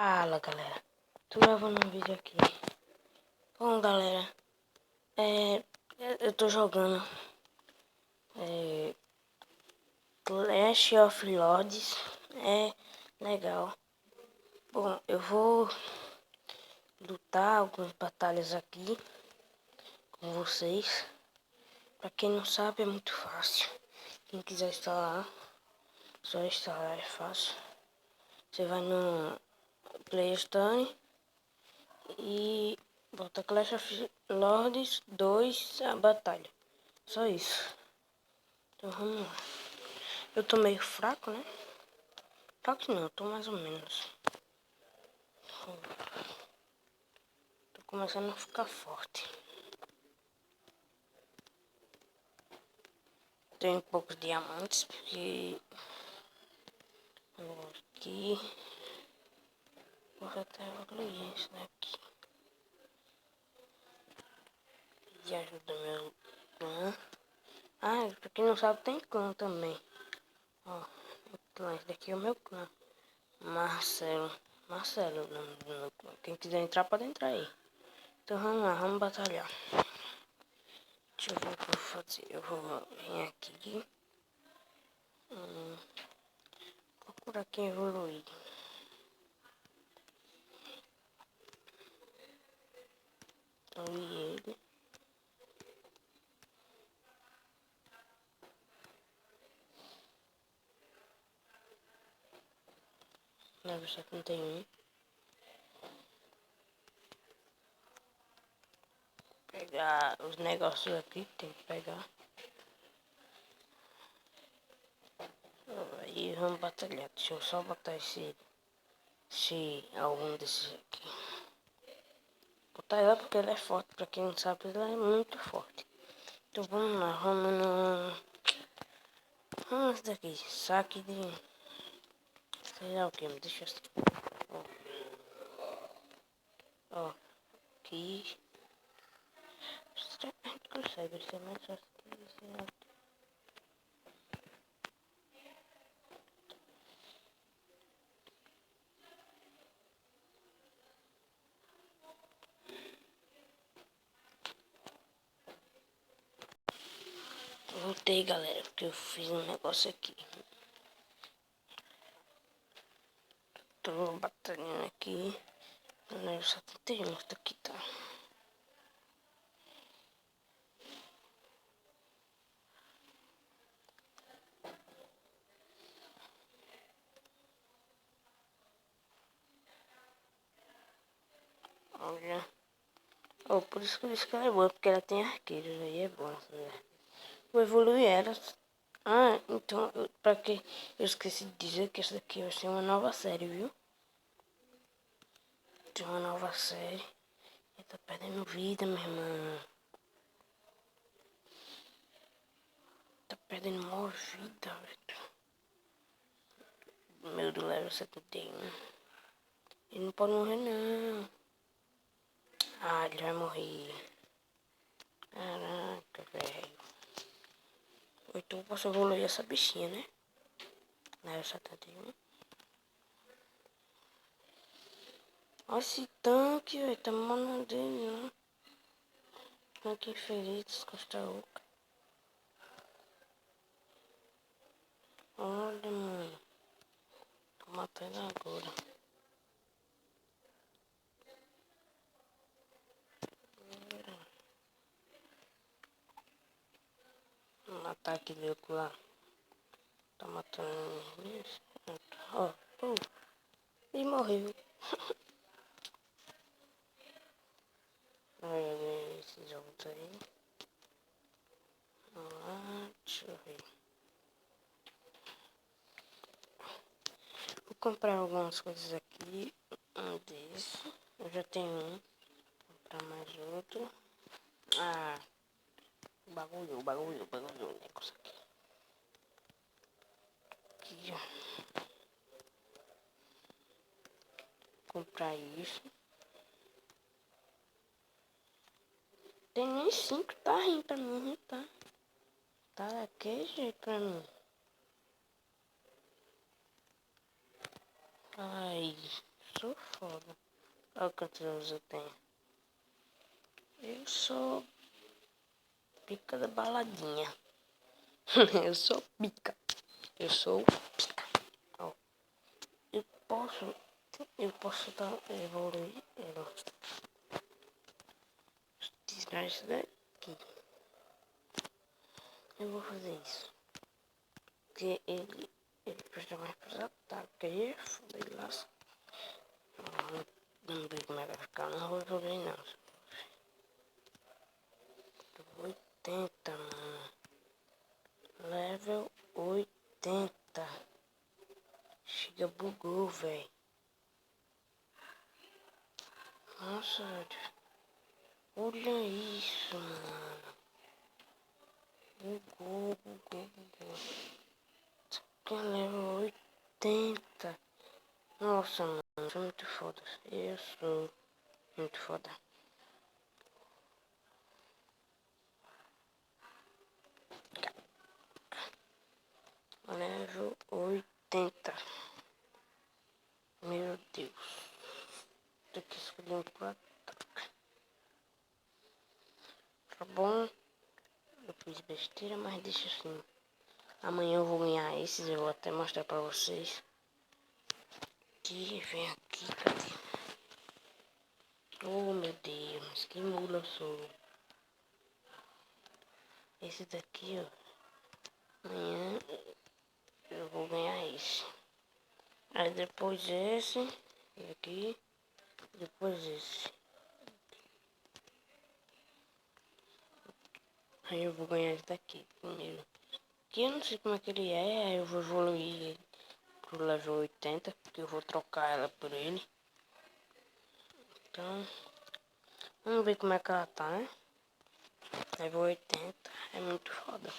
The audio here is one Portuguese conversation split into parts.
Fala galera, tô gravando um vídeo aqui. Bom galera, eu tô jogando Clash of Lords, é legal. Bom, eu vou lutar algumas batalhas aqui com vocês. Pra quem não sabe é muito fácil. Quem quiser instalar, só instalar, é fácil. Você vai no Play Store e bota Clash of Lords 2 a batalha. Só isso. Então vamos lá. Eu tô meio fraco, né? Fraco não, eu tô mais ou menos. Tô começando a ficar forte. Tenho poucos diamantes, porque aqui vou até evoluir isso daqui. E ajuda meu clã. Ah, pra quem não sabe tem clã também. Ó, esse daqui é o meu clã. Marcelo, o nome do meu clã. Quem quiser entrar pode entrar aí. Então vamos lá, vamos batalhar. Deixa eu ver o que eu vou fazer. Eu vou vir aqui. Procurar aqui evoluir. Evoluir ele. Level 71. Pegar os negócios aqui que tem que pegar. Aí vamos batalhar. Deixa eu só botar algum desses aqui. Botar ela porque ela é forte. Pra quem não sabe, ela é muito forte. Então vamos lá, vamos no... Vamos daqui. Saque de... Sei lá o que, deixa eu... Ó, aqui... Será que a gente consegue ser mais fácil que isso? Voltei, galera, porque eu fiz um negócio aqui. Tô batalhando aqui. Eu só tentei muito aqui, tá? Olha. Oh, por isso que ela é boa, porque ela tem arqueiros, aí é bom, né? Vou evoluir ela. Ah, então, pra que eu esqueci de dizer que essa daqui vai ser uma nova série, viu? Tem uma nova série. Eu tô perdendo vida, meu irmão. Tá perdendo maior vida, velho. Meu do level 71. Ele não pode morrer, não. Ah, ele vai morrer. Caraca, velho. Então eu posso evoluir essa bichinha, né? Level 71. Olha esse tanque, velho. Tá mandando dele, né? Tanque infeliz, Costa Oca. Olha, mano. Tô matando agora. Um ataque dele lá. Tá matando isso. Ó, pô. E morreu. Olha esses outros aí. Vamos lá, deixa eu ver. Vou comprar algumas coisas aqui. Um desse. Eu já tenho um. Vou comprar mais outro. Ah, bagulho o negócio aqui. Aqui, ó. Comprar isso. Tem nem 5, tá rindo pra mim, tá? Tá daquele jeito pra mim. Ai, sou foda. Olha quantos anos eu tenho. Eu sou pica da baladinha. Eu sou pica. Eu sou pica. Ó, eu posso evoluir. Tirar isso daqui. Eu vou fazer isso. Porque ele precisa mais pesado, tá? Porque aí é foda, ele lasca. Não sei como é que vai ficar, não vou evoluir não. 80, mano. Level 80. Chega, bugou, velho. Nossa, velho. Olha isso, mano. Bugou. Isso aqui é level 80. Nossa, mano. Eu sou muito foda. Eu sou muito foda. Level 80. Meu Deus. Tem que escolher um pra troca. Tá bom? Eu fiz besteira, mas deixa assim. Amanhã eu vou ganhar esses. Eu vou até mostrar pra vocês. Aqui, vem aqui, cadê? Oh, meu Deus. Que mula eu sou. Esse daqui, ó. Amanhã eu vou ganhar esse. Aí depois esse. E aqui. Depois esse. Aí eu vou ganhar esse daqui primeiro. Que eu não sei como é que ele é. Aí eu vou evoluir ele pro level 80. Porque eu vou trocar ela por ele. Então, vamos ver como é que ela tá, né? Level 80. É muito foda.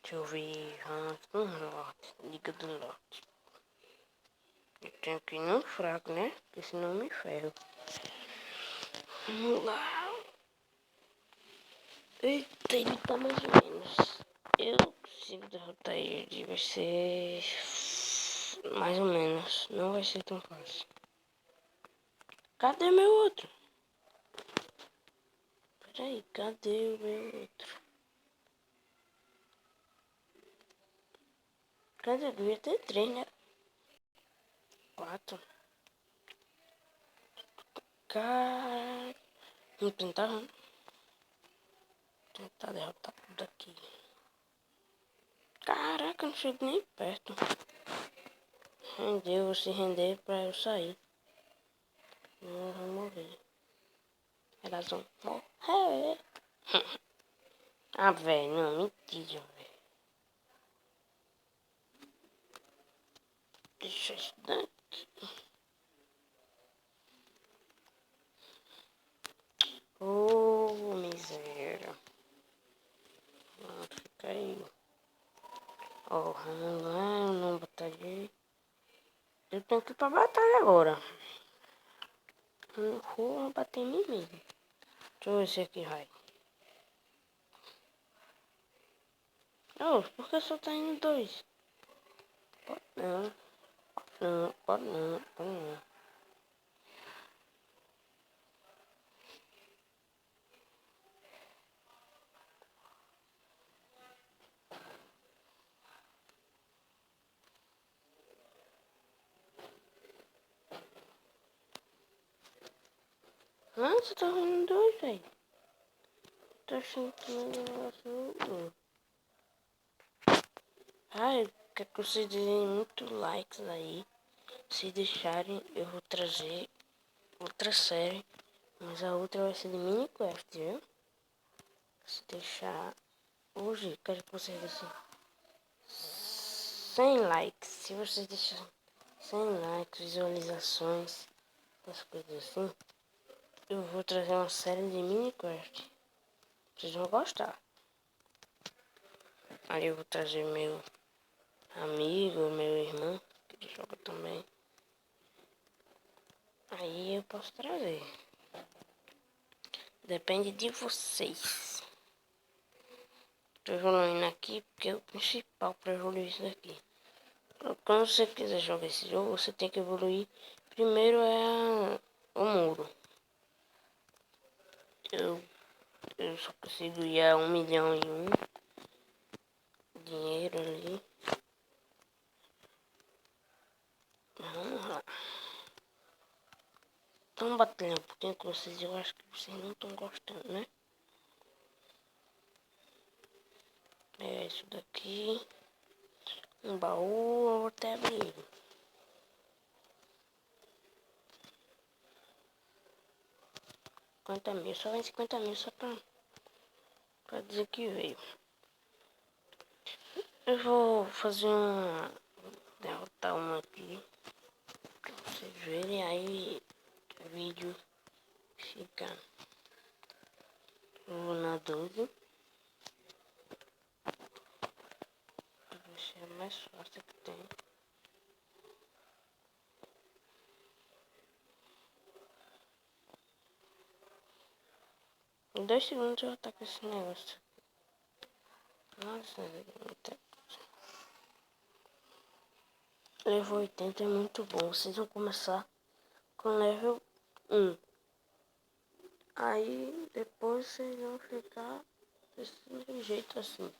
Deixa eu ver. Vamos no lote. Liga do lote. Eu tenho que ir no fraco, né? Porque senão eu me ferro. Vamos lá. Eita, ele tá mais ou menos. Eu consigo derrotar ele. Vai ser mais ou menos. Não vai ser tão fácil. Cadê meu outro? Peraí, cadê o meu outro? Cadê? Devia ter 3, né? 4. Cara. Vamos tentar derrotar tudo aqui. Caraca, não chego nem perto. Rendeu, se render pra eu sair. Não vou morrer. Elas vão morrer. Ah, velho, não, mentira, velho. Deixa isso daqui. Oh, miséria. Não, fica aí. Ó, vamos lá, eu não batalhei. Eu tenho que ir pra batalha agora. Eu vou bater em mim mesmo. Deixa eu ver se aqui vai. Oh, por que só tá indo 2? Pode não. Não, pode não, pode não. Nossa, tá vendo 2, velho. Tô achando que o negócio não. Ai, quero que vocês deem muito likes aí. Se deixarem, eu vou trazer outra série. Mas a outra vai ser de Minecraft, viu? Se deixar hoje, quero que vocês deixem 100 likes. Se vocês deixarem 100 likes, visualizações, essas coisas assim, eu vou trazer uma série de Minecraft. Vocês vão gostar. Aí eu vou trazer meu amigo, meu irmão, que joga também. Aí eu posso trazer. Depende de vocês. Tô evoluindo aqui porque é o principal para evoluir isso daqui. Quando você quiser jogar esse jogo, você tem que evoluir. Primeiro é o muro. Eu só consigo ir a 1.000.001 dinheiro ali. Vamos lá. Então batendo um pouquinho com vocês, eu acho que vocês não estão gostando, né? É isso daqui. Um baú, eu vou até abrir ele. $50.000, só vem $50.000 só pra dizer que veio. Eu vou fazer derrotar uma aqui pra vocês verem, aí o vídeo fica. Vou na 12. Vai ser a mais fácil que tem. Em 2 segundos eu já tá com esse negócio. Nossa, muita coisa. Level 80 é muito bom. Vocês vão começar com level 1. Aí depois vocês vão ficar desse jeito assim.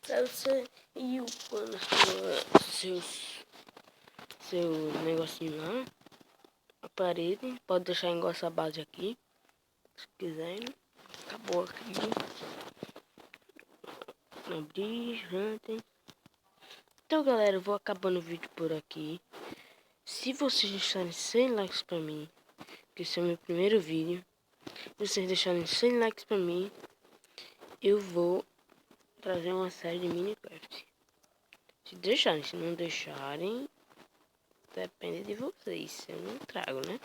Aí você ir upando seu negocinho lá. A parede. Pode deixar igual essa base aqui. Se quiserem. Acabou aqui. Abrir, gente. Então galera, eu vou acabando o vídeo por aqui. Se vocês deixarem 100 likes pra mim, que esse é o meu primeiro vídeo, se vocês deixarem 100 likes pra mim, eu vou trazer uma série de Minecraft. Se deixarem, se não deixarem, depende de vocês, eu não trago, né?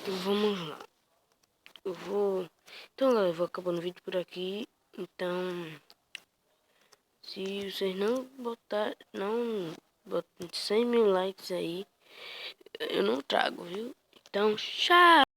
Então vamos lá. Então galera, eu vou acabando o vídeo por aqui. Então, se vocês não botar 100.000 likes aí, eu não trago, viu? Então, tchau!